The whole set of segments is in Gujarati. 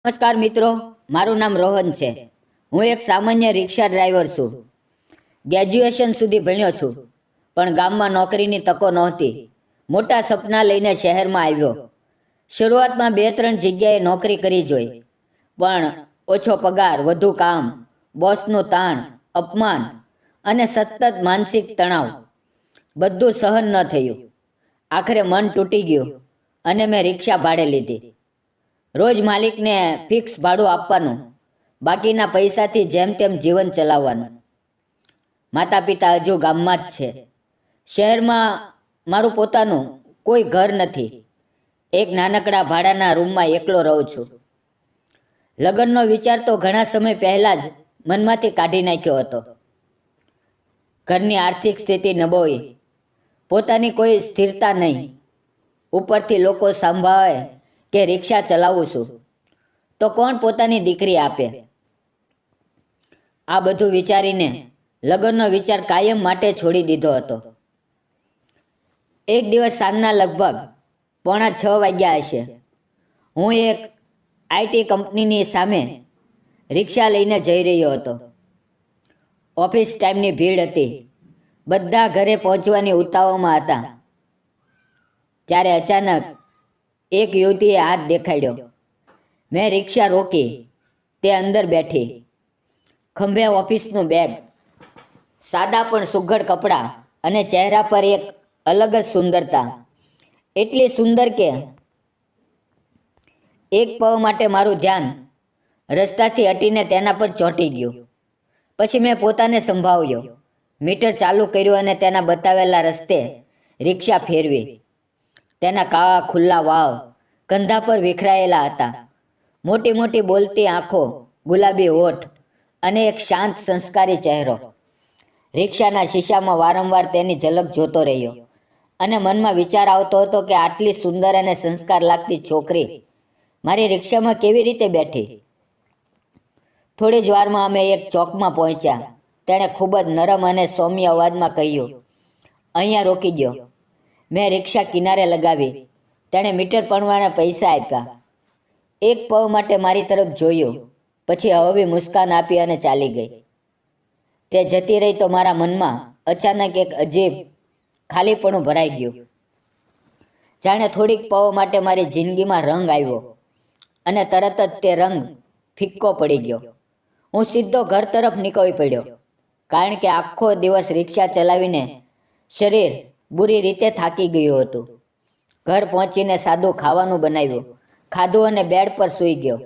નમસ્કાર મિત્રો, મારું નામ રોહન છે. હું એક સામાન્ય રિક્ષા ડ્રાઈવર છું. ગ્રેજ્યુએશન સુધી ભણ્યો છું, પણ ગામમાં નોકરીની તકો નહોતી. મોટા સપના લઈને શહેરમાં આવ્યો. શરૂઆતમાં 2-3 જગ્યાએ નોકરી કરી જોઈ, પણ ઓછો પગાર, વધુ કામ, બોસનું તાણ, અપમાન અને સતત માનસિક તણાવ, બધું સહન ન થયું. આખરે મન તૂટી ગયું અને મેં રિક્ષા ભાડે લીધી. રોજ માલિકને ફિક્સ ભાડું આપવાનું, બાકીના પૈસાથી જેમ તેમ જીવન ચલાવવાનું. માતા પિતા હજુ ગામમાં જ છે. શહેરમાં મારું પોતાનું કોઈ ઘર નથી. એક નાનકડા ભાડાના રૂમમાં એકલો રહું છું. લગ્નનો વિચાર તો ઘણા સમય પહેલાં જ મનમાંથી કાઢી નાખ્યો હતો. ઘરની આર્થિક સ્થિતિ નબળી, પોતાની કોઈ સ્થિરતા નહીં, ઉપરથી લોકો સંભાળે કે રિક્ષા ચલાવું છું તો કોણ પોતાની દીકરી આપે. આ બધું વિચારીને લગ્નનો વિચાર કાયમ માટે છોડી દીધો હતો. એક દિવસ સાંજના લગભગ 5:45 વાગ્યા હશે. હું એક આઈટી કંપનીની સામે રિક્ષા લઈને જઈ રહ્યો હતો. ઓફિસ ટાઈમની ભીડ હતી. બધા ઘરે પહોંચવાની ઉતાવળમાં હતા. ત્યારે અચાનક એક યુવતીએ હાથ દેખાડ્યો. મેં રિક્ષા રોકી. તે અંદર બેઠી. ખંભે ઓફિસનું બેગ, સાદા પણ સુઘડ કપડાં અને ચહેરા પર એક અલગ જ સુંદરતા. એટલી સુંદર કે એક પળ માટે મારું ધ્યાન રસ્તાથી હટીને તેના પર ચોંટી ગયું. પછી મેં પોતાને સંભાળ્યો, મીટર ચાલુ કર્યું અને તેના બતાવેલા રસ્તે રિક્ષા ફેરવી. તેના કાળા ખુલ્લા વાળ કંધા પર વિખરાયેલા હતા. મોટી મોટી બોલતી આંખો, ગુલાબી હોઠ અને એક શાંત સંસ્કારી ચહેરો. રિક્ષાના શીશામાં વારંવાર તેની ઝલક જોતો રહ્યો અને મનમાં વિચાર આવતો હતો કે આટલી સુંદર અને સંસ્કાર લાગતી છોકરી મારી રિક્ષામાં કેવી રીતે બેઠી. થોડી જ વારમાં અમે એક ચોકમાં પહોંચ્યા. તેણે ખૂબ જ નરમ અને સૌમ્ય અવાજમાં કહ્યું, અહીંયા રોકી દો. મેં રિક્ષા કિનારે લગાવી. તેણે મીટર પડવાના પૈસા આપ્યા. એક પળ માટે મારી તરફ જોયું, પછી હળવી મુસ્કાન આપી અને ચાલી ગઈ. તે જતી રહી તો મારા મનમાં અચાનક એક અજીબ ખાલીપણું ભરાઈ ગયું. જાણે થોડીક પળ માટે મારી જિંદગીમાં રંગ આવ્યો અને તરત જ તે રંગ ફિક્કો પડી ગયો. હું સીધો ઘર તરફ નીકળી પડ્યો, કારણ કે આખો દિવસ રિક્ષા ચલાવીને શરીર બુરી રીતે થાકી ગયું હતું. ઘર પહોંચીને સાદું ખાવાનું બનાવ્યું, ખાધું અને બેડ પર સૂઈ ગયો.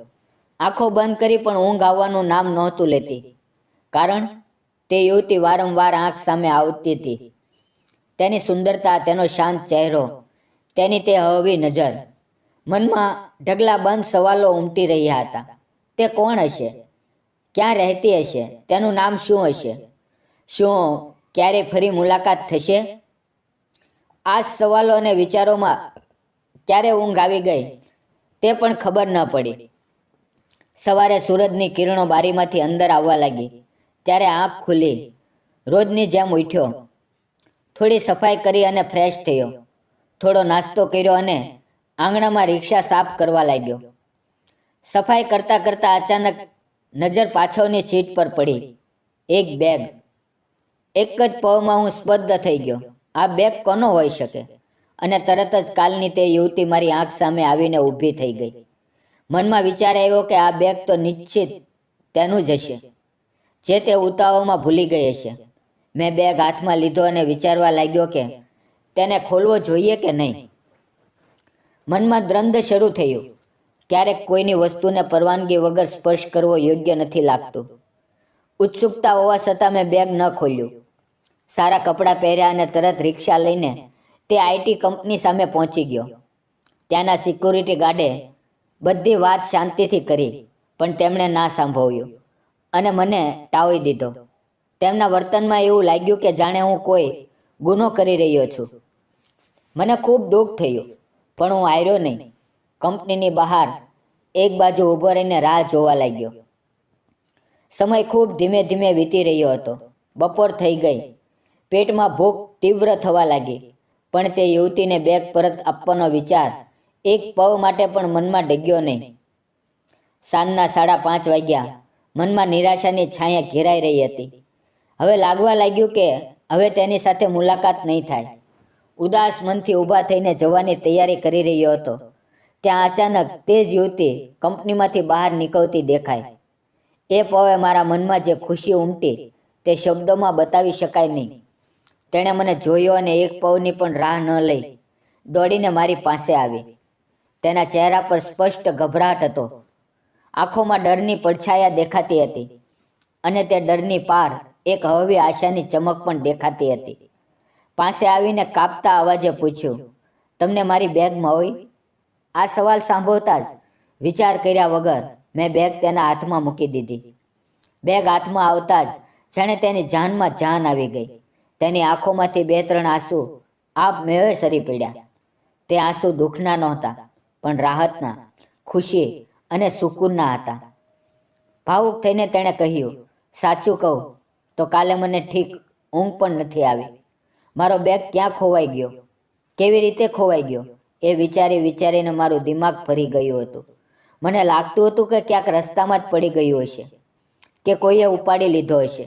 આંખો બંધ કરી પણ ઊંઘ આવવાનું નામ નહોતું લેતી, કારણ તે યુવતી વારંવાર આંખ સામે આવતી હતી. તેની સુંદરતા, તેનો શાંત ચહેરો, તેની તે હળવી નજર. મનમાં ઢગલાબંધ સવાલો ઉમટી રહ્યા હતા. તે કોણ હશે? ક્યાં રહેતી હશે? તેનું નામ શું હશે? શું ક્યારે ફરી મુલાકાત થશે? આ સવાલો અને વિચારોમાં ક્યારે ઊંઘ આવી ગઈ તે પણ ખબર ન પડી. સવારે સૂરજની કિરણો બારીમાંથી અંદર આવવા લાગી. ત્યારે આંખ ખુલી. રોજની જેમ ઉઠ્યો. થોડી સફાઈ કરી અને ફ્રેશ થયો. થોડો નાસ્તો કર્યો અને આંગણામાં રિક્ષા સાફ કરવા લાગ્યો. સફાઈ કરતાં કરતાં અચાનક નજર પાછળની સીટ પર પડી. એક બેગ. એક જ પળમાં હું સ્તબ્ધ થઈ ગયો. આ બેગ કોનો હોઈ શકે? અને તરત જ કાલની તે યુવતી મારી આંખ સામે આવીને ઊભી થઈ ગઈ. મનમાં વિચાર આવ્યો કે આ બેગ તો નિશ્ચિત તેનું જ હશે, જે તે ઉતાવળમાં ભૂલી ગઈ હશે. મેં બેગ હાથમાં લીધો અને વિચારવા લાગ્યો કે તેને ખોલવો જોઈએ કે નહીં. મનમાં દ્વંદ્વ શરૂ થયું. ક્યારેક કોઈની વસ્તુને પરવાનગી વગર સ્પર્શ કરવો યોગ્ય નથી લાગતું. ઉત્સુકતા હોવા છતાં મેં બેગ ન ખોલ્યું. સારા કપડાં પહેર્યા અને તરત રિક્ષા લઈને તે આઈટી કંપની સામે પહોંચી ગયો. ત્યાંના સિક્યુરિટી ગાર્ડે બધી વાત શાંતિથી કરી, પણ તેમણે ના સાંભળ્યું અને મને ટાળી દીધો. તેમના વર્તનમાં એવું લાગ્યું કે જાણે હું કોઈ ગુનો કરી રહ્યો છું. મને ખૂબ દુઃખ થયું, પણ હું હાર્યો નહીં. કંપનીની બહાર એક બાજુ ઊભો રહીને રાહ જોવા લાગ્યો. સમય ખૂબ ધીમે ધીમે વીતી રહ્યો હતો. બપોર થઈ ગઈ. પેટમાં ભૂખ તીવ્ર થવા લાગી, પણ તે યુવતીને બેગ પરત આપવાનો વિચાર એક પળ માટે પણ મનમાં ડગ્યો નહીં. સાંજના 5:30 વાગ્યા. મનમાં નિરાશાની છાયા ઘેરાઈ રહી હતી. હવે લાગવા લાગ્યું કે હવે તેની સાથે મુલાકાત નહીં થાય. ઉદાસ મનથી ઊભા થઈને જવાની તૈયારી કરી રહ્યો હતો. ત્યાં અચાનક તે જ યુવતી કંપનીમાંથી બહાર નીકળતી દેખાય. એ પવે મારા મનમાં જે ખુશી ઉમટી તે શબ્દોમાં બતાવી શકાય નહીં. તેણે મને જોયો અને એક પવની પણ રાહ ન લઈ દોડીને મારી પાસે આવી. તેના ચહેરા પર સ્પષ્ટ ગભરાટ હતો. આંખોમાં ડરની પડછાયા દેખાતી હતી અને તે ડરની પાર એક હળવી આશાની ચમક પણ દેખાતી હતી. પાસે આવીને કાપતા અવાજે પૂછ્યું, તમને મારી બેગ મળી? આ સવાલ સાંભળતા જ વિચાર કર્યા વગર મેં બેગ તેના હાથમાં મૂકી દીધી. બેગ હાથમાં આવતા જ જાણે તેની જાનમાં જાન આવી ગઈ. તેની આંખોમાંથી 2-3 આંસુ આપમેળે સરી પડ્યા. તે આંસુ દુઃખના નહોતા, પણ રાહતના, ખુશી અને સુકૂનના હતા. ભાવુક થઈને તેણે કહ્યું, સાચું કહું તો કાલે મને ઠીક ઊંઘ પણ નથી આવી. મારો બેગ ક્યાં ખોવાઈ ગયો, કેવી રીતે ખોવાઈ ગયો એ વિચારીને મારું દિમાગ ભરી ગયું હતું. મને લાગતું હતું કે ક્યાંક રસ્તામાં જ પડી ગયું હશે કે કોઈએ ઉપાડી લીધો હશે.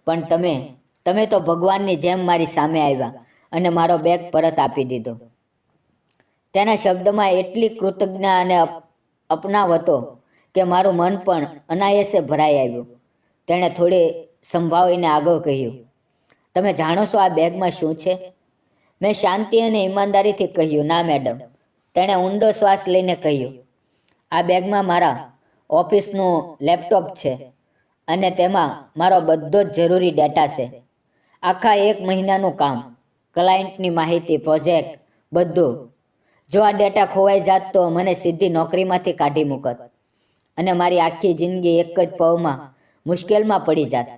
પણ તમે તો ભગવાનની જેમ મારી સામે આવ્યા અને મારો બેગ પરત આપી દીધો. તેના શબ્દમાં એટલી કૃતજ્ઞતા અને અપનાવ હતો કે મારું મન પણ અનાયાસે ભરાઈ આવ્યું. તેણે થોડી સંભાળીને આગળ કહ્યું, તમે જાણો છો આ બેગમાં શું છે? મેં શાંતિ અને ઈમાનદારીથી કહ્યું, ના મેડમ. તેણે ઊંડો શ્વાસ લઈને કહ્યું, આ બેગમાં મારા ઓફિસનું લેપટોપ છે અને તેમાં મારો બધો જ જરૂરી ડેટા છે. આખા 1 મહિનાનું કામ, ક્લાયન્ટની માહિતી, પ્રોજેક્ટ, બધું. જો આ ડેટા ખોવાઈ જાત તો મને સીધી નોકરીમાંથી કાઢી મૂકત અને મારી આખી જિંદગી એક જ પળમાં મુશ્કેલમાં પડી જાત.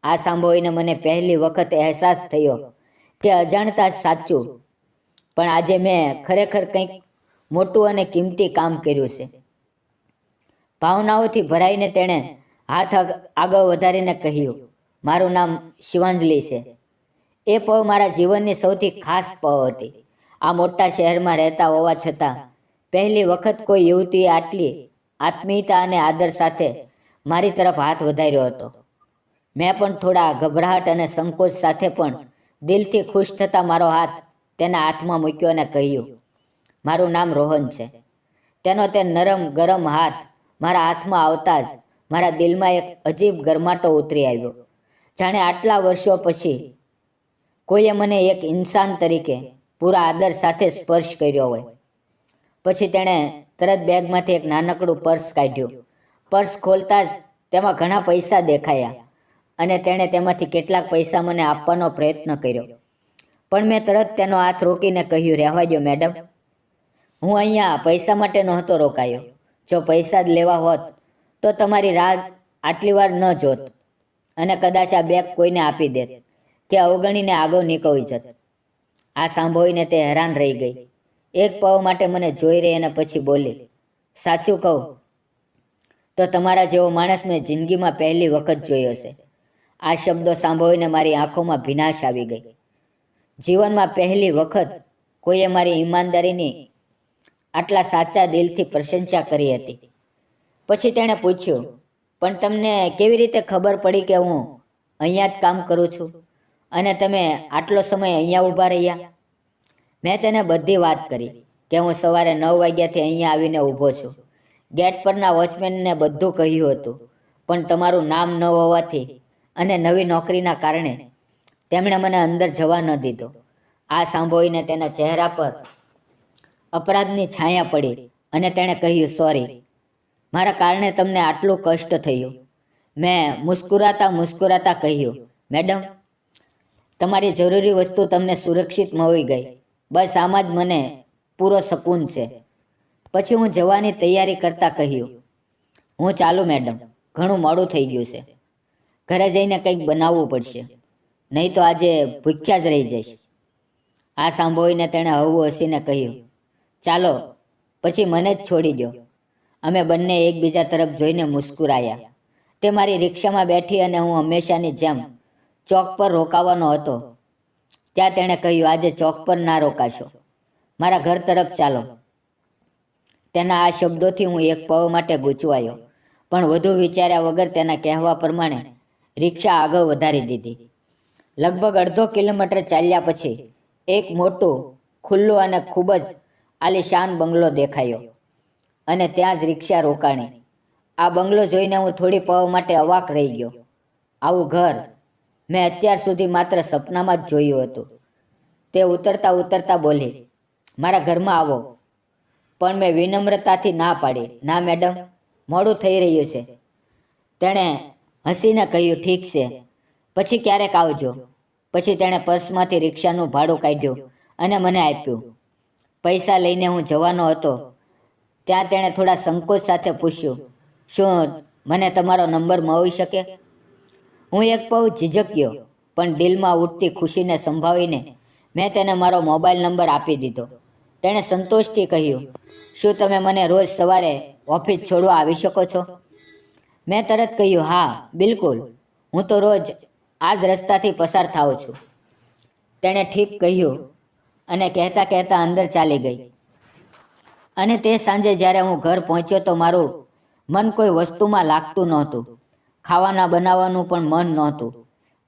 આ સાંભળીને મને પહેલી વખત અહેસાસ થયો કે અજાણતા સાચું, પણ આજે મેં ખરેખર કંઈક મોટું અને કિંમતી કામ કર્યું છે. ભાવનાઓથી ભરાઈને તેણે હાથ આગળ વધારીને કહ્યું, મારું નામ શિવાંજલિ છે. એ પળ મારા જીવનની સૌથી ખાસ પળ હતી. આ મોટા શહેરમાં રહેતા હોવા છતાં પહેલી વખત કોઈ યુવતીએ આટલી આત્મીયતા અને આદર સાથે મારી તરફ હાથ વધાર્યો હતો. મેં પણ થોડા ગભરાટ અને સંકોચ સાથે પણ દિલથી ખુશ થતા મારો હાથ તેના હાથમાં મૂક્યો અને કહ્યું, મારું નામ રોહન છે. તેનો તે નરમ ગરમ હાથ મારા હાથમાં આવતા જ મારા દિલમાં એક અજીબ ગરમાટો ઉતરી આવ્યો. જાણે આટલા વર્ષો પછી કોઈએ મને એક ઇન્સાન તરીકે પૂરા આદર સાથે સ્પર્શ કર્યો હોય. પછી તેણે તરત બેગમાંથી એક નાનકડું પર્સ કાઢ્યું. પર્સ ખોલતા જ તેમાં ઘણા પૈસા દેખાયા અને તેણે તેમાંથી કેટલાક પૈસા મને આપવાનો પ્રયત્ન કર્યો. પણ મેં તરત તેનો હાથ રોકીને કહ્યું, રહેવા દો મેડમ. હું અહીંયા પૈસા માટે નહોતો રોકાયો. જો પૈસા જ લેવા હોત તો તમારી રાહ આટલી વાર ન જોત અને કદાચ આ બેગ કોઈને આપી દેત કે અવગણીને આગળ નીકળી જત. આ સાંભળીને તે હેરાન રહી ગઈ. એક પળ માટે મને જોઈ રહી અને પછી બોલી, સાચું કહું તો તમારા જેવો માણસ મેં જિંદગીમાં પહેલી વખત જોયો છે. આ શબ્દો સાંભળીને મારી આંખોમાં ભીનાશ આવી ગઈ. જીવનમાં પહેલી વખત કોઈએ મારી ઈમાનદારીની આટલા સાચા દિલથી પ્રશંસા કરી હતી. પછી તેણે પૂછ્યું, પણ તમને કેવી રીતે ખબર પડી કે હું અહીંયા જ કામ કરું છું અને તમે આટલો સમય અહીંયા ઊભા રહ્યા? મેં તેને બધી વાત કરી કે હું સવારે 9 વાગ્યાથી અહીંયા આવીને ઊભો છું. ગેટ પરના વોચમેનને બધું કહ્યું હતું, પણ તમારું નામ ન હોવાથી અને નવી નોકરીના કારણે તેમણે મને અંદર જવા ન દીધો. આ સાંભળીને તેના ચહેરા પર અપરાધની છાયા પડી અને તેણે કહ્યું, સોરી, મારા કારણે તમને આટલું કષ્ટ થયું. મેં મુસ્કુરાતા કહ્યું, મેડમ, તમારી જરૂરી વસ્તુ તમને સુરક્ષિત મળી ગઈ. બસ આમાં જ મને પૂરો શકૂન છે. પછી હું જવાની તૈયારી કરતાં કહ્યું, હું ચાલું મેડમ, ઘણું મોડું થઈ ગયું છે. ઘરે જઈને કંઈક બનાવવું પડશે, નહીં તો આજે ભૂખ્યા જ રહી જઈશ. આ સાંભળીને તેણે હળવું હસીને કહ્યું, ચાલો પછી મને જ છોડી દો. અમે બંને એકબીજા તરફ જોઈને મુસ્કુરાયા. તે મારી રિક્ષામાં બેઠી અને હું હંમેશાની જેમ ચોક પર રોકાવાનો હતો. ત્યાં તેણે કહ્યું, આજે ચોક પર ના રોકાશો, મારા ઘર તરફ ચાલો. તેના આ શબ્દોથી હું એક પળ માટે ગૂંચવાયો, પણ વધુ વિચાર્યા વગર તેના કહેવા પ્રમાણે રિક્ષા આગળ વધારી દીધી. લગભગ અડધો કિલોમીટર ચાલ્યા પછી એક મોટું, ખુલ્લું અને ખૂબ જ આલીશાન બંગલો દેખાયો અને ત્યાં જ રિક્ષા રોકાણી. આ બંગલો જોઈને હું થોડી પળ માટે અવાક રહી ગયો. આવું ઘર મેં અત્યાર સુધી માત્ર સપનામાં જ જોયું હતું. તે ઉતરતા ઉતરતા બોલી, મારા ઘરમાં આવો. પણ મેં વિનમ્રતાથી ના પાડી. ના મેડમ, મોડું થઈ રહ્યું છે. તેણે હસીને કહ્યું, ઠીક છે, પછી ક્યારેક આવજો. પછી તેણે પર્સમાંથી રિક્ષાનું ભાડું કાઢ્યું અને મને આપ્યું. પૈસા લઈને હું જવાનો હતો ત્યાં તેણે થોડા સંકોચ સાથે પૂછ્યું, શું મને તમારો નંબર મળી શકે? હું એક પળ ઝીઝક્યો, પણ દિલમાં ઉઠતી ખુશીને સંભાળીને મેં તેને મારો મોબાઈલ નંબર આપી દીધો. તેણે સંતોષથી કહ્યું, શું તમે મને રોજ સવારે ઓફિસ છોડવા આવી શકો છો? મેં તરત કહ્યું, હા, બિલકુલ, હું તો રોજ આ જ રસ્તાથી પસાર થાઉં છું. તેણે ઠીક કહ્યું અને કહેતા કહેતા અંદર ચાલી ગઈ. અને તે સાંજે જ્યારે હું ઘર પહોંચ્યો તો મારું મન કોઈ વસ્તુમાં લાગતું નહોતું. ખાવાના બનાવવાનું પણ મન નહોતું,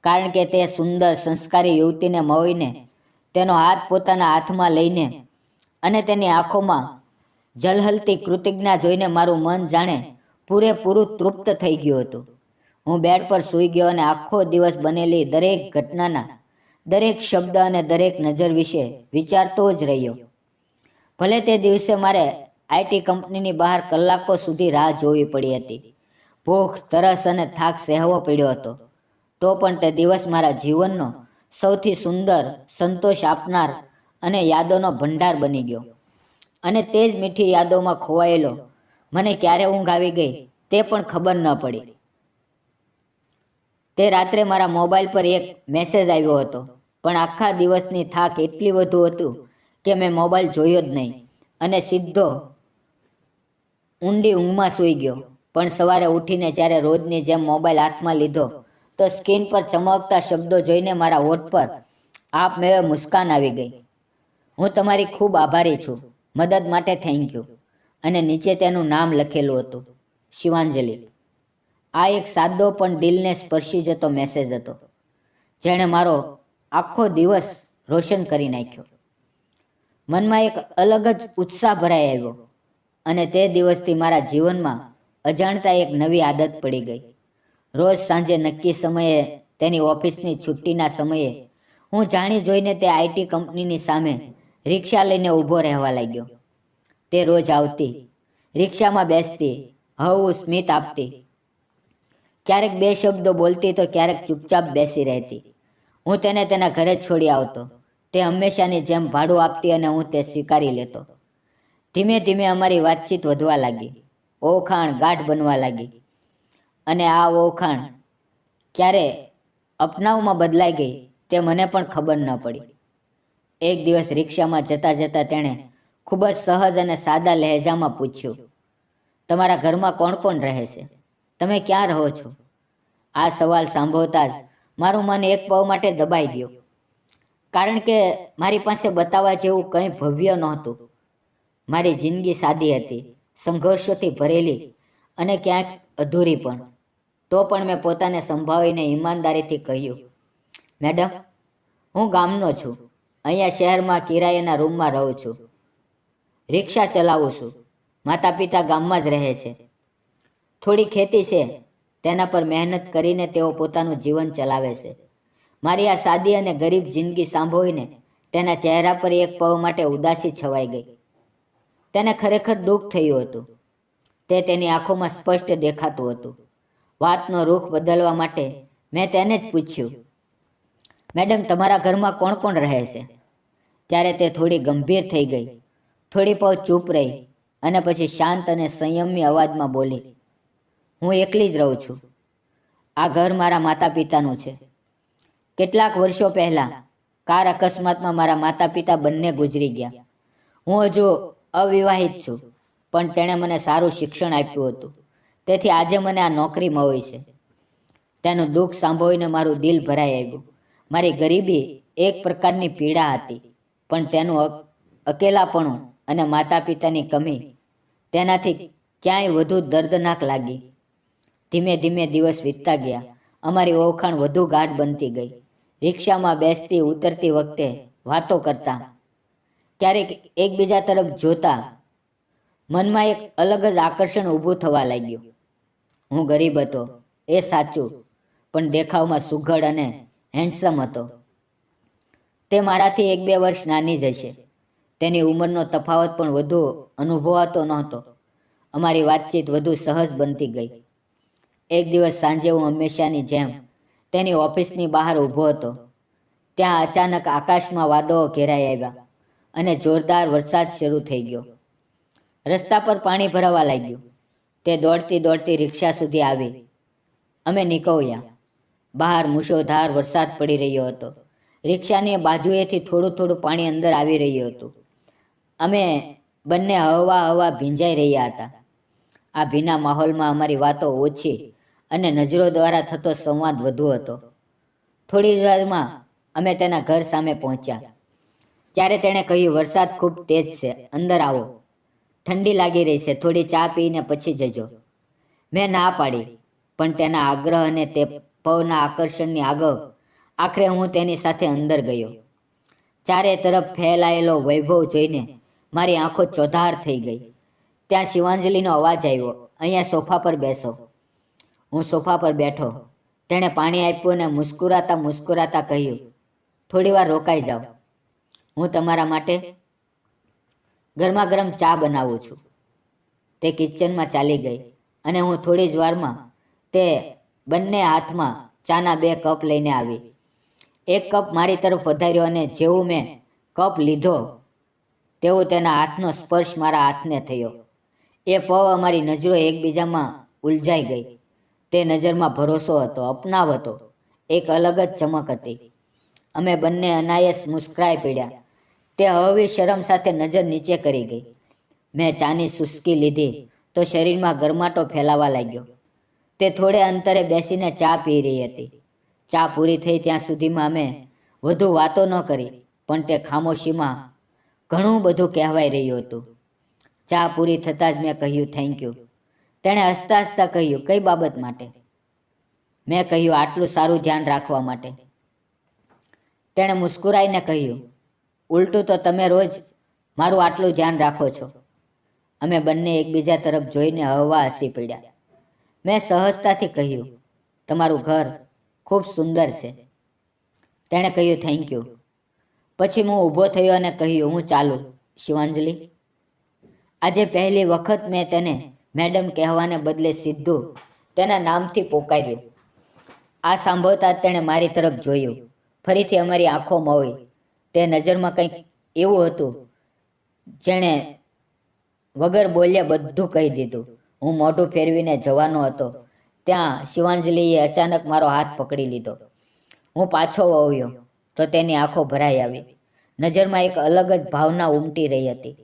કારણ કે તે સુંદર સંસ્કારી યુવતીને મળીને, તેનો હાથ પોતાના હાથમાં લઈને અને તેની આંખોમાં ઝલહલતી કૃતજ્ઞા જોઈને મારું મન જાણે પૂરેપૂરું તૃપ્ત થઈ ગયું હતું. હું બેડ પર સૂઈ ગયો અને આખો દિવસ બનેલી દરેક ઘટનાના, દરેક શબ્દ અને દરેક નજર વિશે વિચારતો જ રહ્યો. ભલે તે દિવસે મારે આઈટી કંપનીની બહાર કલાકો સુધી રાહ જોવી પડી હતી. ભૂખ, તરસ અને થાક સહેવો પડ્યો હતો. તો પણ તે દિવસ મારા જીવનનો સૌથી સુંદર, સંતોષ આપનાર અને યાદોનો ભંડાર બની ગયો. અને તે જ મીઠી યાદોમાં ખોવાયેલો મને ક્યારે ઊંઘ આવી ગઈ તે પણ ખબર ન પડી. તે રાત્રે મારા મોબાઈલ પર એક મેસેજ આવ્યો હતો, પણ આખા દિવસની થાક એટલી વધુ હતું કે મેં મોબાઈલ જોયો જ નહીં અને સીધો ઊંડી ઊંઘમાં સૂઈ ગયો. પણ સવારે ઉઠીને જ્યારે રોજની જેમ મોબાઈલ હાથમાં લીધો તો સ્ક્રીન પર ચમકતા શબ્દો જોઈને મારા હોઠ પર આપમેળે મુસ્કાન આવી ગઈ. હું તમારી ખૂબ આભારી છું. મદદ માટે થેન્ક યુ. અને નીચે તેનું નામ લખેલું હતું, શિવાંજલિ. આ એક સાદો પણ દિલને સ્પર્શી જતો મેસેજ હતો, જેણે મારો આખો દિવસ રોશન કરી નાખ્યો. મનમાં એક અલગ જ ઉત્સાહ ભરાઈ આવ્યો અને તે દિવસથી મારા જીવનમાં અજાણતા એક નવી આદત પડી ગઈ. રોજ સાંજે નક્કી સમયે, તેની ઓફિસની છુટ્ટીના સમયે, હું જાણી જોઈને તે આઈટી કંપનીની સામે રિક્ષા લઈને ઊભો રહેવા લાગ્યો. તે રોજ આવતી, રિક્ષામાં બેસતી, હળવું સ્મિત આપતી. ક્યારેક બે શબ્દો બોલતી તો ક્યારેક ચૂપચાપ બેસી રહેતી. હું તેને તેના ઘરે છોડી આવતો. તે હંમેશાની જેમ ભાડું આપતી અને હું તે સ્વીકારી લેતો. ધીમે ધીમે અમારી વાતચીત વધવા લાગી. ઓળખાણ ગાઢ બનવા લાગી. અને આ ઓળખાણ ક્યારે અપનાવમાં બદલાઈ ગઈ તે મને પણ ખબર ન પડી. એક દિવસ રિક્ષામાં જતાં જતાં તેણે ખૂબ જ સહજ અને સાદા લહેજામાં પૂછ્યું, તમારા ઘરમાં કોણ કોણ રહે છે? તમે ક્યાં રહો છો? આ સવાલ સાંભળતા જ મારું મન એક પળ માટે દબાઈ ગયું, કારણ કે મારી પાસે બતાવવા જેવું કંઈ ભવ્ય નહોતું. મારી જિંદગી સાદી હતી, સંઘર્ષોથી ભરેલી અને ક્યાંક અધૂરી પણ. તો પણ મેં પોતાને સંભાળીને ઈમાનદારીથી કહ્યું, મેડમ, હું ગામનો છું. અહીંયા શહેરમાં કિરાયાના રૂમમાં રહું છું. રિક્ષા ચલાવું છું. માતા પિતા ગામમાં જ રહે છે. થોડી ખેતી છે, તેના પર મહેનત કરીને તેઓ પોતાનું જીવન ચલાવે છે. મારી આ સાદી અને ગરીબ જિંદગી સાંભળીને તેના ચહેરા પર એક પળ માટે ઉદાસી છવાઈ ગઈ. તેને ખરેખર દુઃખ થયું હતું. તે તેની આંખોમાં સ્પષ્ટ દેખાતું હતું. વાતનો રૂખ બદલવા માટે મેં તેને જ પૂછ્યું, મેડમ, તમારા ઘરમાં કોણ કોણ રહે છે? ત્યારે તે થોડી ગંભીર થઈ ગઈ, થોડી પળ ચૂપ રહી અને પછી શાંત અને સંયમી અવાજમાં બોલી, હું એકલી જ રહું છું. આ ઘર મારા માતા પિતાનું છે. કેટલાક વર્ષો પહેલાં કાર અકસ્માતમાં મારા માતા પિતા બંને ગુજરી ગયા. હું હજુ અવિવાહિત છું, પણ તેણે મને સારું શિક્ષણ આપ્યું હતું, તેથી આજે મને આ નોકરી મળી છે. તેનું દુઃખ સાંભળીને મારું દિલ ભરાઈ આવ્યું. મારી ગરીબી એક પ્રકારની પીડા હતી, પણ તેનું અકેલાપણું અને માતા પિતાની કમી તેનાથી ક્યાંય વધુ દર્દનાક લાગી. ધીમે ધીમે દિવસ વીતતા ગયા. અમારી ઓળખાણ વધુ ગાઢ બનતી ગઈ. રિક્ષામાં બેસતી ઉતરતી વખતે વાતો કરતા, ક્યારેક એકબીજા તરફ જોતા. મનમાં એક અલગ જ આકર્ષણ ઊભું થવા લાગ્યું. હું ગરીબ હતો, એ સાચું, પણ દેખાવમાં સુઘડ અને હેન્ડસમ હતો. તે મારાથી 1-2 વર્ષ નાની જ હશે. તેની ઉંમરનો તફાવત પણ વધુ અનુભવાતો નહોતો. અમારી વાતચીત વધુ સહજ બનતી ગઈ. એક દિવસ સાંજે હું હંમેશાની જેમ તેની ઓફિસની બહાર ઊભો હતો. ત્યાં અચાનક આકાશમાં વાદળો ઘેરાઈ આવ્યા અને જોરદાર વરસાદ શરૂ થઈ ગયો. રસ્તા પર પાણી ભરાવા લાગ્યું. તે દોડતી દોડતી રિક્ષા સુધી આવી. અમે નીકળ્યા. બહાર મૂશળધાર વરસાદ પડી રહ્યો હતો. રિક્ષાની બાજુએથી થોડું થોડું પાણી અંદર આવી રહ્યું હતું. અમે બંને હવા ભીંજાઈ રહ્યા હતા. આ ભીના માહોલમાં અમારી વાતો ઓછી અને નજરો દ્વારા થતો સંવાદ વધુ હતો. થોડી વારમાં અમે તેના ઘર સામે પહોંચ્યા. ત્યારે તેણે કહ્યું, વરસાદ ખૂબ તેજ છે, અંદર આવો, ઠંડી લાગી રહી છે, થોડી ચા પીને પછી જજો. મેં ના પાડી, પણ તેના આગ્રહ અને તે પવના આકર્ષણની આગળ આખરે હું તેની સાથે અંદર ગયો. ચારે તરફ ફેલાયેલો વૈભવ જોઈને મારી આંખો ચોધાર થઈ ગઈ. ત્યાં શિવાંજલિનો અવાજ આવ્યો, અહીંયા સોફા પર બેસો. હું સોફા પર બેઠો. તેણે પાણી આપ્યું અને મુસ્કુરાતા મુસ્કુરાતા કહ્યું, થોડી વાર રોકાઈ જાઓ, હું તમારા માટે ગરમા ગરમ ચા બનાવું છું. તે કિચનમાં ચાલી ગઈ અને હું થોડી જ વારમાં તે બંને હાથમાં ચાના 2 કપ લઈને આવી. એક કપ મારી તરફ વધાર્યો અને જેવું મેં કપ લીધો તેવું તેના હાથનો સ્પર્શ મારા હાથને થયો. એ પળ અમારી નજરો એકબીજામાં ઉલઝાઈ ગઈ. તે નજરમાં ભરોસો હતો, અપનાવ હતો, એક અલગ જ ચમક હતી. અમે બંને અનાયાસ મુસ્કરાઈ પડ્યા. તે હળવી શરમ સાથે નજર નીચે કરી ગઈ. મેં ચાની ચૂસકી લીધી તો શરીરમાં ગરમાટો ફેલાવા લાગ્યો. તે થોડે અંતરે બેસીને ચા પી રહી હતી. ચા પૂરી થઈ ત્યાં સુધીમાં અમે વધુ વાતો ન કરી, પણ તે ખામોશીમાં ઘણું બધું કહેવાઈ રહ્યું હતું. ચા પૂરી થતાં જ મેં કહ્યું, થેન્ક યુ. તેણે હસતા હસતા કહ્યું, કઈ બાબત માટે? મેં કહ્યું, આટલું સારું ધ્યાન રાખવા માટે. તેણે મુસ્કુરાઈને કહ્યું, ઉલટું તો તમે રોજ મારું આટલું ધ્યાન રાખો છો. અમે બંને એકબીજા તરફ જોઈને હળવા હસી પડ્યા. મેં સહજતાથી કહ્યું, તમારું ઘર ખૂબ સુંદર છે. તેણે કહ્યું, થેન્ક યુ. પછી હું ઊભો થયો અને કહ્યું, હું ચાલું. શિવાંજલિ. આજે પહેલી વખત મેં તેને મેડમ કહેવાને બદલે સીધું તેના નામથી પોકાર્યું. આ સાંભળતા તેણે મારી તરફ જોયું. ફરીથી અમારી આંખો મળી. તે નજરમાં કંઈક એવું હતું જેણે વગર બોલ્યા બધું કહી દીધું. હું મોઢું ફેરવીને જવાનો હતો ત્યાં શિવાંજલિએ અચાનક મારો હાથ પકડી લીધો. હું પાછો વળ્યો તો તેની આંખો ભરાઈ આવી. નજરમાં એક અલગ જ ભાવના ઉમટી રહી હતી,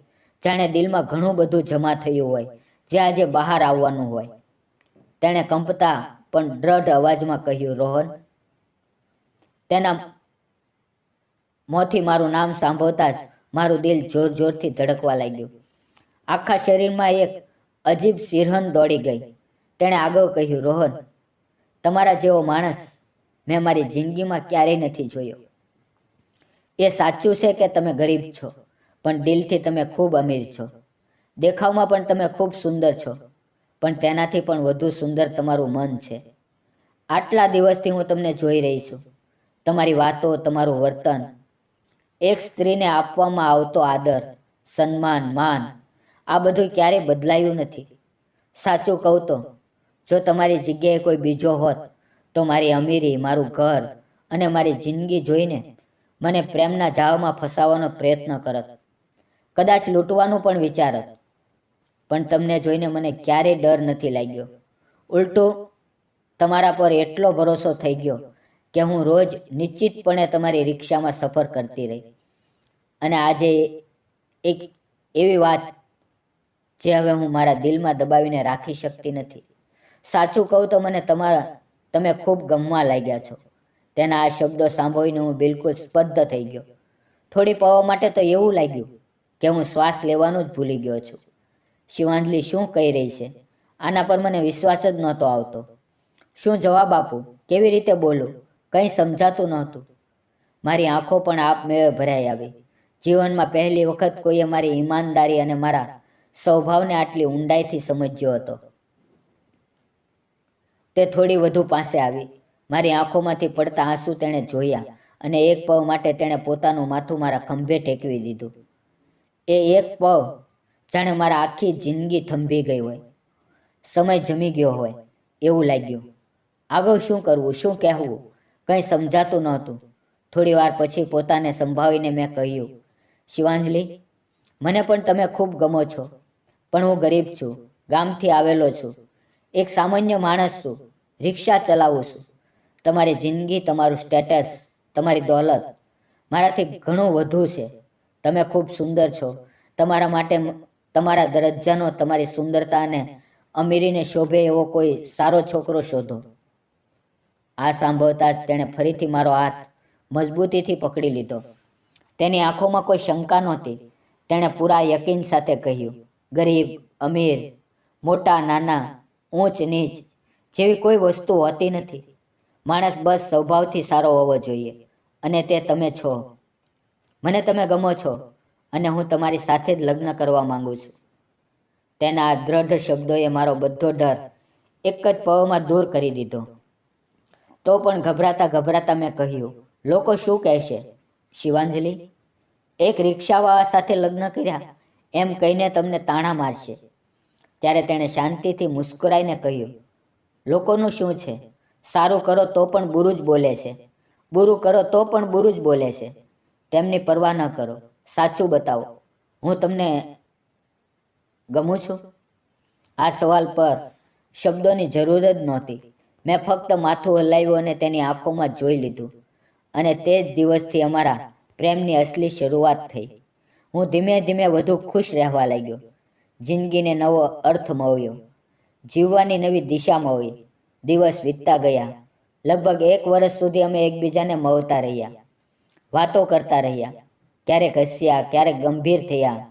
જાણે દિલમાં ઘણું બધું જમા થયું હોય જે આજે બહાર આવવાનું હોય. તેણે કંપતા પણ દ્રઢ અવાજમાં કહ્યું, રોહન. તેના મોંથી મારું નામ સાંભળતા જ મારું દિલ જોર જોરથી ધડકવા લાગ્યું. આખા શરીરમાં એક અજીબ સિરહન દોડી ગઈ. તેણે આગળ કહ્યું, રોહન, તમારા જેવો માણસ મેં મારી જિંદગીમાં ક્યારેય નથી જોયો. એ સાચું છે કે તમે ગરીબ છો, પણ દિલથી તમે ખૂબ અમીર છો. દેખાવમાં પણ તમે ખૂબ સુંદર છો, પણ તેનાથી પણ વધુ સુંદર તમારું મન છે. આટલા દિવસથી હું તમને જોઈ રહી છું. તમારી વાતો, તમારું વર્તન, એક સ્ત્રીને આપવામાં આવતો આદર, સન્માન, માન, આ બધું ક્યારેય બદલાયું નથી. સાચું કહું તો જો તમારી જગ્યાએ કોઈ બીજો હોત તો મારી અમીરી, મારું ઘર અને મારી જિંદગી જોઈને મને પ્રેમના જાળમાં ફસાવવાનો પ્રયત્ન કરત, કદાચ લૂંટવાનું પણ વિચારત. પણ તમને જોઈને મને ક્યારેય ડર નથી લાગ્યો. ઉલટું તમારા પર એટલો ભરોસો થઈ ગયો કે હું રોજ નિશ્ચિતપણે તમારી રિક્ષામાં સફર કરતી રહી. અને આજે એક એવી વાત જે હવે હું મારા દિલમાં દબાવીને રાખી શકતી નથી. સાચું કહું તો મને તમે ખૂબ ગમવા લાગ્યા છો. તેના આ શબ્દો સાંભળીને હું બિલકુલ સ્તબ્ધ થઈ ગયો. થોડી પળો માટે તો એવું લાગ્યું કે હું શ્વાસ લેવાનું જ ભૂલી ગયો છું. શિવાંજલિ શું કહી રહી છે? આના પર મને વિશ્વાસ જ નહોતો આવતો. શું જવાબ આપું? કેવી રીતે બોલું? કંઈ સમજાતું નહોતું. મારી આંખો પણ આપમેળે ભરાઈ આવી. જીવનમાં પહેલી વખત કોઈએ મારી ઈમાનદારી અને મારા સ્વભાવને આટલી ઊંડાઈથી સમજ્યો હતો. તે થોડી વધુ પાસે આવી. મારી આંખોમાંથી પડતા આંસુ તેણે જોયા અને એક પળ માટે તેણે પોતાનું માથું મારા ખંભે ટેકવી દીધું. એ એક પળ જાણે મારા આખી જિંદગી થંભી ગઈ હોય, સમય જમી ગયો હોય એવું લાગ્યું. આગળ શું કરવું, શું કહેવું, કંઈ સમજાતું નહોતું. થોડી વાર પછી પોતાને સંભાળીને મેં કહ્યું, શિવાંજલિ, મને પણ તમે ખૂબ ગમો છો, પણ હું ગરીબ છું, ગામથી આવેલો છું, એક સામાન્ય માણસ છું, રિક્ષા ચલાવું છું. તમારી જિંદગી, તમારું સ્ટેટસ, તમારી દોલત મારાથી ઘણું વધુ છે. તમે ખૂબ સુંદર છો. તમારા માટે તમારા દરજ્જાનો, તમારી સુંદરતા અને અમીરીને શોભે એવો કોઈ સારો છોકરો શોધો. આ સાંભળતા જ તેણે ફરીથી મારો હાથ મજબૂતીથી પકડી લીધો. તેની આંખોમાં કોઈ શંકા નહોતી. તેણે પૂરા યકીન સાથે કહ્યું, ગરીબ, અમીર, મોટા નાના, ઊંચ નીચ જેવી કોઈ વસ્તુ હોતી નથી. માણસ બસ સ્વભાવથી સારો હોવો જોઈએ, અને તે તમે છો. મને તમે ગમો છો અને હું તમારી સાથે જ લગ્ન કરવા માંગુ છું. તેના આ દ્રઢ શબ્દોએ મારો બધો ડર એક જ પળમાં દૂર કરી દીધો. તો પણ ગભરાતા ગભરાતા મેં કહ્યું, લોકો શું કહેશે? શિવાંજલિ, એક રિક્ષાવાળા સાથે લગ્ન કર્યા એમ કહીને તમને તાણા મારશે. ત્યારે તેણે શાંતિથી મુસ્કરાઈને કહ્યું, લોકોનું શું છે? સારું કરો તો પણ બુરું જ બોલે છે, બુરું કરો તો પણ બુરું જ બોલે છે. તેમની પરવા ન કરો, સાચું બતાવો, હું તમને ગમું છું? આ સવાલ પર શબ્દોની જરૂર જ નહોતી. મેં ફક્ત માથું હલાવ્યું અને તેની આંખોમાં જોઈ લીધું. અને તે જ દિવસથી અમારા પ્રેમની અસલી શરૂઆત થઈ. હું ધીમે ધીમે વધુ ખુશ રહેવા લાગ્યો. જિંદગીને નવો અર્થ મળ્યો, જીવવાની નવી દિશા મળી. દિવસ વીતતા ગયા. લગભગ 1 વર્ષ સુધી અમે એકબીજાને મળતા રહ્યા, વાતો કરતા રહ્યા, ક્યારેક હસ્યા, ક્યારેક ગંભીર થયા,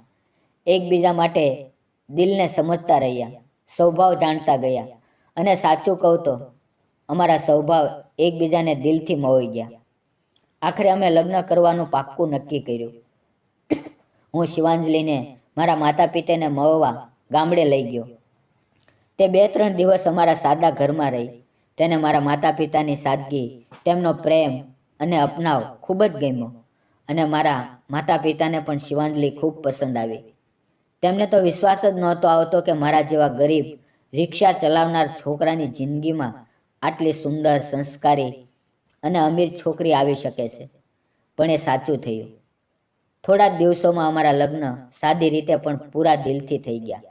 એકબીજા માટે દિલને સમજતા રહ્યા, સ્વભાવ જાણતા ગયા. અને સાચું કહું તો અમારા સ્વભાવ એકબીજાને દિલથી મળી ગયા. આખરે અમે લગ્ન કરવાનું પાક્કું નક્કી કર્યું. હું શિવાંજલિને મારા માતા પિતાને મળવા ગામડે લઈ ગયો. તે 2-3 દિવસ અમારા સાદા ઘરમાં રહી. તેને મારા માતા પિતાની સાદગી, તેમનો પ્રેમ અને અપનાવ ખૂબ જ ગમ્યો. અને મારા માતા પિતાને પણ શિવાંજલિ ખૂબ પસંદ આવી. તેમને તો વિશ્વાસ જ નહોતો આવતો કે મારા જેવા ગરીબ રિક્ષા ચલાવનાર છોકરાની જિંદગીમાં આટલી સુંદર, સંસ્કારી અને અમીર છોકરી આવી શકે છે. પણ એ સાચું થયું. થોડા જ દિવસોમાં અમારા લગ્ન સાદી રીતે પણ પૂરા દિલથી થઈ ગયા.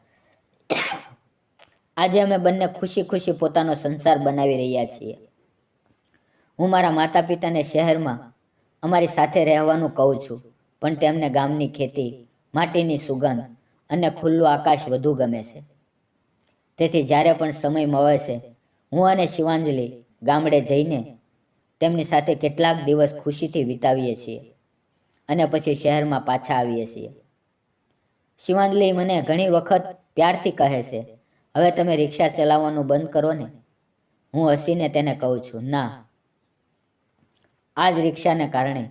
આજે અમે બંને ખુશી ખુશી પોતાનો સંસાર બનાવી રહ્યા છીએ. હું મારા માતા પિતાને શહેરમાં અમારી સાથે રહેવાનું કહું છું, પણ તેમને ગામની ખેતી, માટીની સુગંધ અને ખુલ્લું આકાશ વધુ ગમે છે. તેથી જ્યારે પણ સમય મળે છે, હું અને શિવાંજલિ ગામડે જઈને તેમની સાથે કેટલાક દિવસ ખુશીથી વિતાવીએ છીએ અને પછી શહેરમાં પાછા આવીએ છીએ. શિવાંજલિ મને ઘણી વખત પ્યારથી કહે છે, હવે તમે રિક્ષા ચલાવવાનું બંધ કરો ને. હું હસીને તેને કહું છું, ના, આ જ રિક્ષાને કારણે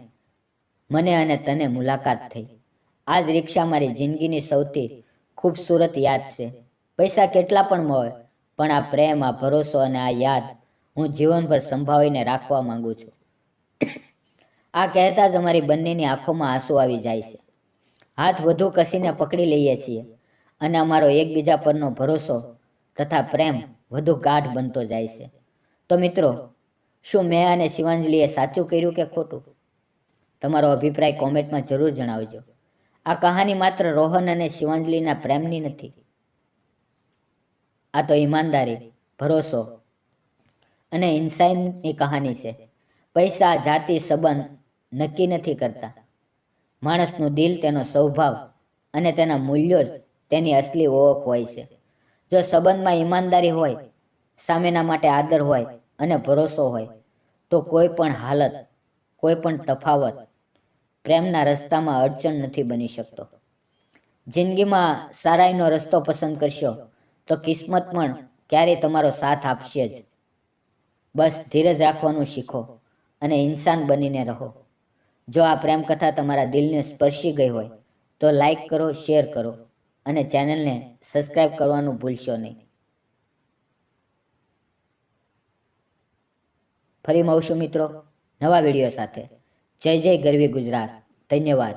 મને અને તને મુલાકાત થઈ. આ જ રિક્ષા મારી જિંદગીની સૌથી ખૂબસૂરત યાદ છે. પૈસા કેટલા પણ મળે, પણ આ પ્રેમ, આ ભરોસો અને આ યાદ હું જીવનભર સંભાળીને રાખવા માંગુ છું. આ કહેતા જ અમારી બંનેની આંખોમાં આંસુ આવી જાય છે. હાથ વધુ કસીને પકડી લઈએ છીએ અને અમારો એકબીજા પરનો ભરોસો તથા પ્રેમ વધુ ગાઢ બનતો જાય છે. તો મિત્રો, શું મેં અને શિવાંજલિએ સાચું કર્યું કે ખોટું? તમારો અભિપ્રાય કોમેન્ટમાં જરૂર જણાવજો. આ કહાની માત્ર રોહન અને શિવાંજલિના પ્રેમની નથી. આ તો ઈમાનદારી, ભરોસો અને ઇન્સાનની કહાની છે. પૈસા, જાતિ, સંબંધ નક્કી નથી કરતા. માણસનું દિલ, તેનો સ્વભાવ અને તેના મૂલ્યો જ તેની અસલી ઓળખ હોય છે. જો સંબંધમાં ઈમાનદારી હોય, સામેના માટે આદર હોય અને ભરોસો હોય, તો કોઈ પણ હાલત, કોઈ પણ તફાવત પ્રેમના રસ્તામાં અડચણ નથી બની શકતો. જિંદગીમાં સારાઈનો રસ્તો પસંદ કરશો તો કિસ્મત પણ ક્યારેય તમારો સાથ આપશે જ. બસ ધીરજ રાખવાનું શીખો અને ઇન્સાન બનીને રહો. જો આ પ્રેમ કથા તમારા દિલને સ્પર્શી ગઈ હોય તો લાઈક કરો, શેર કરો અને ચેનલને સબસ્ક્રાઈબ કરવાનું ભૂલશો નહીં. ફરી મળશું મિત્રો નવા વિડીયો સાથે. જય જય ગરવી ગુજરાત. ધન્યવાદ.